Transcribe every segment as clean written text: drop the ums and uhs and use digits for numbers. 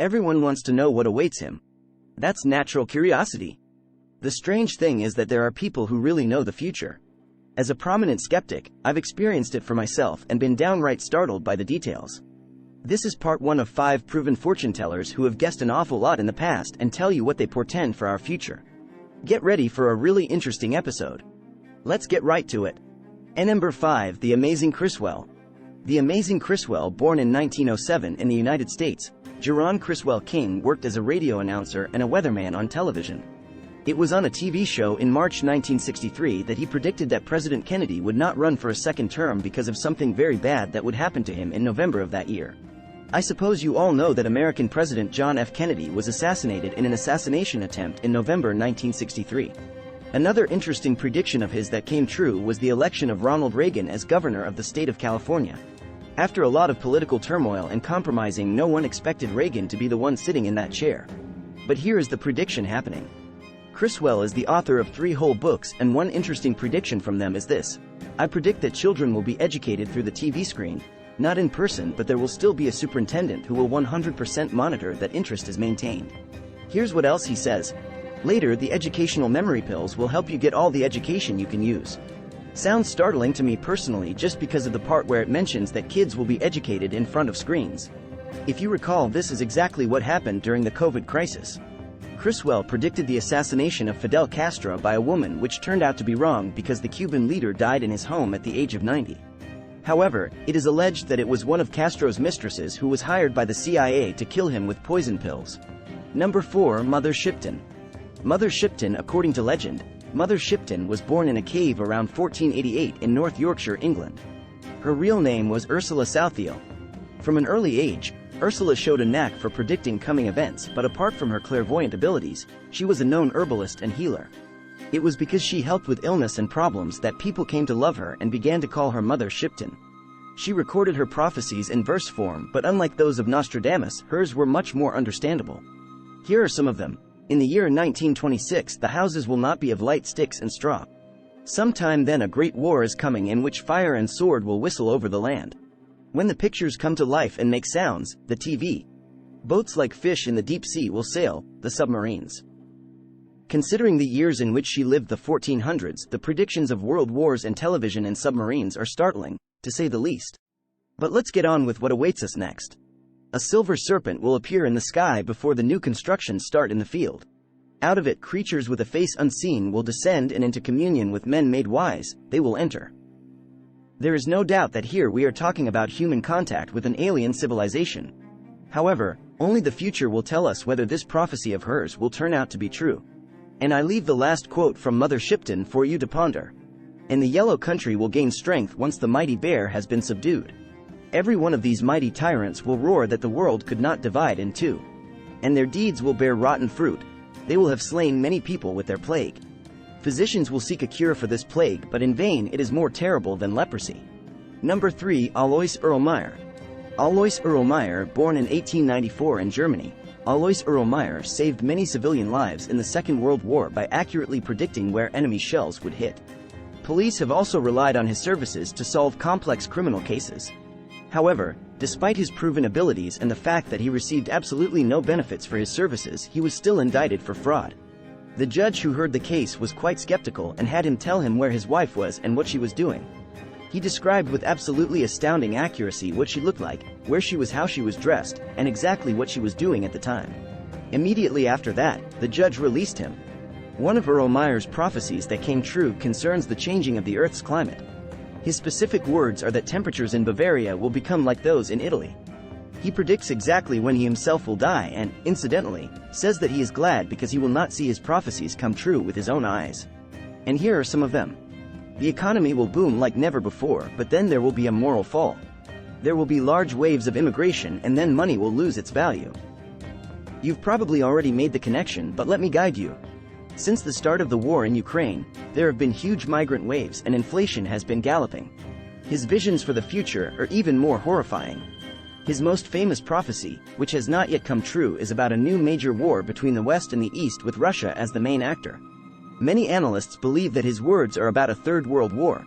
Everyone wants to know what awaits him. That's natural curiosity. The strange thing is that there are people who really know the future. As a prominent skeptic, I've experienced it for myself and been downright startled by the details. This is part 1 of 5 proven fortune tellers who have guessed an awful lot in the past and tell you what they portend for our future. Get ready for a really interesting episode. Let's get right to it. Number 5, The Amazing Criswell. The Amazing Criswell, born in 1907 in the United States, Jerron Criswell King worked as a radio announcer and a weatherman on television. It was on a TV show in March 1963 that he predicted that President Kennedy would not run for a second term because of something very bad that would happen to him in November of that year. I suppose you all know that American President John F. Kennedy was assassinated in an assassination attempt in November 1963. Another interesting prediction of his that came true was the election of Ronald Reagan as governor of the state of California. After a lot of political turmoil and compromising, no one expected Reagan to be the one sitting in that chair. But here is the prediction happening. Criswell is the author of 3 whole books, and one interesting prediction from them is this: I predict that children will be educated through the TV screen, not in person, but there will still be a superintendent who will 100% monitor that interest is maintained. Here's what else he says. Later, the educational memory pills will help you get all the education you can use. Sounds startling to me personally just because of the part where it mentions that kids will be educated in front of screens. If you recall, this is exactly what happened during the COVID crisis. Criswell predicted the assassination of Fidel Castro by a woman, which turned out to be wrong because the Cuban leader died in his home at the age of 90. However, it is alleged that it was one of Castro's mistresses who was hired by the CIA to kill him with poison pills. Number 4, Mother Shipton. Mother Shipton, according to legend, Mother Shipton was born in a cave around 1488 in North Yorkshire, England. Her real name was Ursula Southiel. From an early age, Ursula showed a knack for predicting coming events, but apart from her clairvoyant abilities, she was a known herbalist and healer. It was because she helped with illness and problems that people came to love her and began to call her Mother Shipton. She recorded her prophecies in verse form, but unlike those of Nostradamus, hers were much more understandable. Here are some of them. In the year 1926, the houses will not be of light sticks and straw. Sometime then a great war is coming in which fire and sword will whistle over the land. When the pictures come to life and make sounds, the TV. Boats like fish in the deep sea will sail, the submarines. Considering the years in which she lived, the 1400s, the predictions of world wars and television and submarines are startling, to say the least. But let's get on with what awaits us next. A silver serpent will appear in the sky before the new construction start in the field. Out of it, creatures with a face unseen will descend, and into communion with men made wise, they will enter. There is no doubt that here we are talking about human contact with an alien civilization. However, only the future will tell us whether this prophecy of hers will turn out to be true. And I leave the last quote from Mother Shipton for you to ponder. And the yellow country will gain strength once the mighty bear has been subdued. Every one of these mighty tyrants will roar that the world could not divide in two. And their deeds will bear rotten fruit. They will have slain many people with their plague. Physicians will seek a cure for this plague, but in vain. It is more terrible than leprosy. Number 3, Alois Erlmeyer. Alois Erlmeyer, born in 1894 in Germany, Alois Erlmeyer saved many civilian lives in the Second World War by accurately predicting where enemy shells would hit. Police have also relied on his services to solve complex criminal cases. However, despite his proven abilities and the fact that he received absolutely no benefits for his services, he was still indicted for fraud. The judge who heard the case was quite skeptical and had him tell him where his wife was and what she was doing. He described with absolutely astounding accuracy what she looked like, where she was, how she was dressed, and exactly what she was doing at the time. Immediately after that, the judge released him. One of Erlmeyer's prophecies that came true concerns the changing of the Earth's climate. His specific words are that temperatures in Bavaria will become like those in Italy. He predicts exactly when he himself will die and, incidentally, says that he is glad because he will not see his prophecies come true with his own eyes. And here are some of them. The economy will boom like never before, but then there will be a moral fall. There will be large waves of immigration, and then money will lose its value. You've probably already made the connection, but let me guide you. Since the start of the war in Ukraine, there have been huge migrant waves and inflation has been galloping. His visions for the future are even more horrifying. His most famous prophecy, which has not yet come true, is about a new major war between the West and the East with Russia as the main actor. Many analysts believe that his words are about a third world war.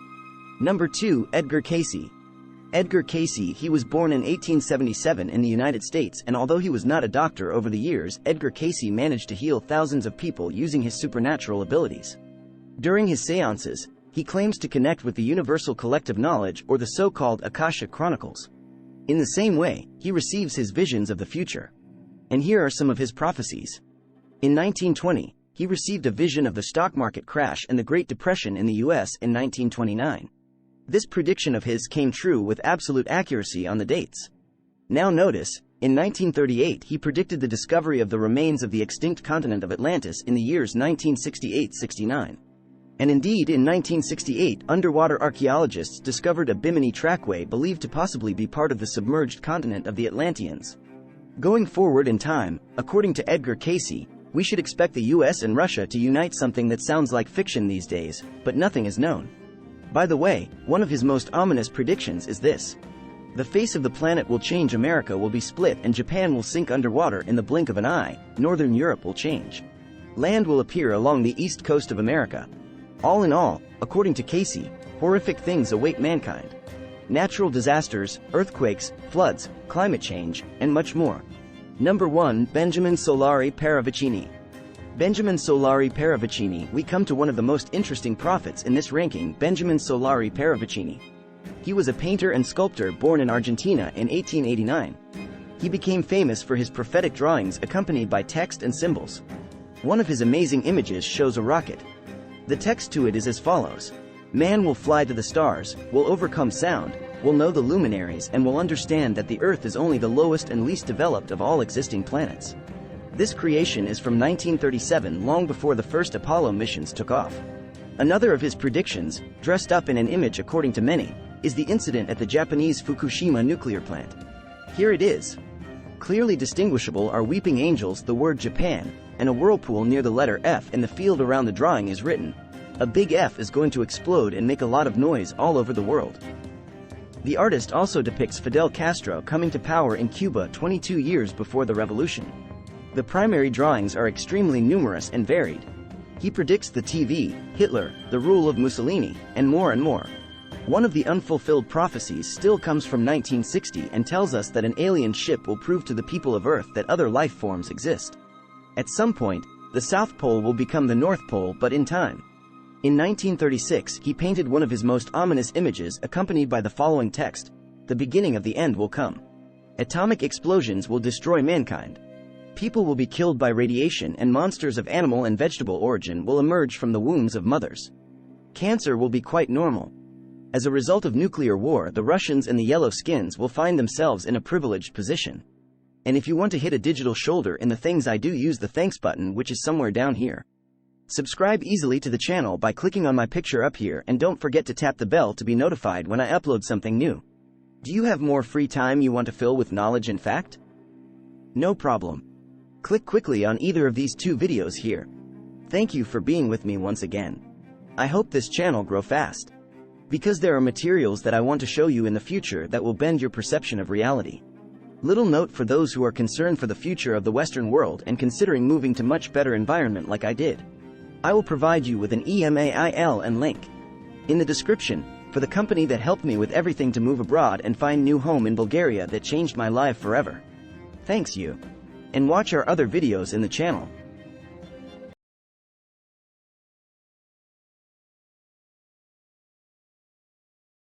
Number 2, Edgar Cayce. Edgar Cayce. He was born in 1877 in the United States, and although he was not a doctor, over the years, Edgar Cayce managed to heal thousands of people using his supernatural abilities. During his seances, he claims to connect with the universal collective knowledge, or the so-called Akashic Chronicles. In the same way, he receives his visions of the future. And here are some of his prophecies. In 1920, he received a vision of the stock market crash and the Great Depression in the US in 1929. This prediction of his came true with absolute accuracy on the dates. Now notice, in 1938 he predicted the discovery of the remains of the extinct continent of Atlantis in the years 1968-69. And indeed, in 1968, underwater archaeologists discovered a Bimini trackway believed to possibly be part of the submerged continent of the Atlanteans. Going forward in time, according to Edgar Cayce, we should expect the US and Russia to unite, something that sounds like fiction these days, but nothing is known. By the way, one of his most ominous predictions is this. The face of the planet will change, America will be split, and Japan will sink underwater in the blink of an eye, Northern Europe will change. Land will appear along the east coast of America. All in all, according to Cayce, horrific things await mankind. Natural disasters, earthquakes, floods, climate change, and much more. Number 1. Benjamin Solari Paravicini. Benjamin Solari Paravicini. We come to one of the most interesting prophets in this ranking, Benjamin Solari Paravicini. He was a painter and sculptor born in Argentina in 1889. He became famous for his prophetic drawings accompanied by text and symbols. One of his amazing images shows a rocket. The text to it is as follows. Man will fly to the stars, will overcome sound, will know the luminaries, and will understand that the Earth is only the lowest and least developed of all existing planets. This creation is from 1937, long before the first Apollo missions took off. Another of his predictions, dressed up in an image according to many, is the incident at the Japanese Fukushima nuclear plant. Here it is. Clearly distinguishable are weeping angels, the word Japan, and a whirlpool near the letter F in the field around the drawing is written. A big F is going to explode and make a lot of noise all over the world. The artist also depicts Fidel Castro coming to power in Cuba 22 years before the revolution. The primary drawings are extremely numerous and varied. He predicts the TV, Hitler, the rule of Mussolini, and more and more. One of the unfulfilled prophecies still comes from 1960 and tells us that an alien ship will prove to the people of Earth that other life forms exist. At some point, the South Pole will become the North Pole, but in time. In 1936, he painted one of his most ominous images accompanied by the following text: "The beginning of the end will come. Atomic explosions will destroy mankind. People will be killed by radiation, and monsters of animal and vegetable origin will emerge from the wombs of mothers. Cancer will be quite normal. As a result of nuclear war, the Russians and the yellow skins will find themselves in a privileged position. And if you want to hit a digital shoulder in the things I do, use the thanks button, which is somewhere down here. Subscribe easily to the channel by clicking on my picture up here, and don't forget to tap the bell to be notified when I upload something new. Do you have more free time you want to fill with knowledge and fact? No problem. Click quickly on either of these two videos here. Thank you for being with me once again. I hope this channel grow fast, because there are materials that I want to show you in the future that will bend your perception of reality. Little note for those who are concerned for the future of the Western world and considering moving to much better environment like I did. I will provide you with an email and link in the description for the company that helped me with everything to move abroad and find new home in Bulgaria that changed my life forever. Thanks you. And watch our other videos in the channel.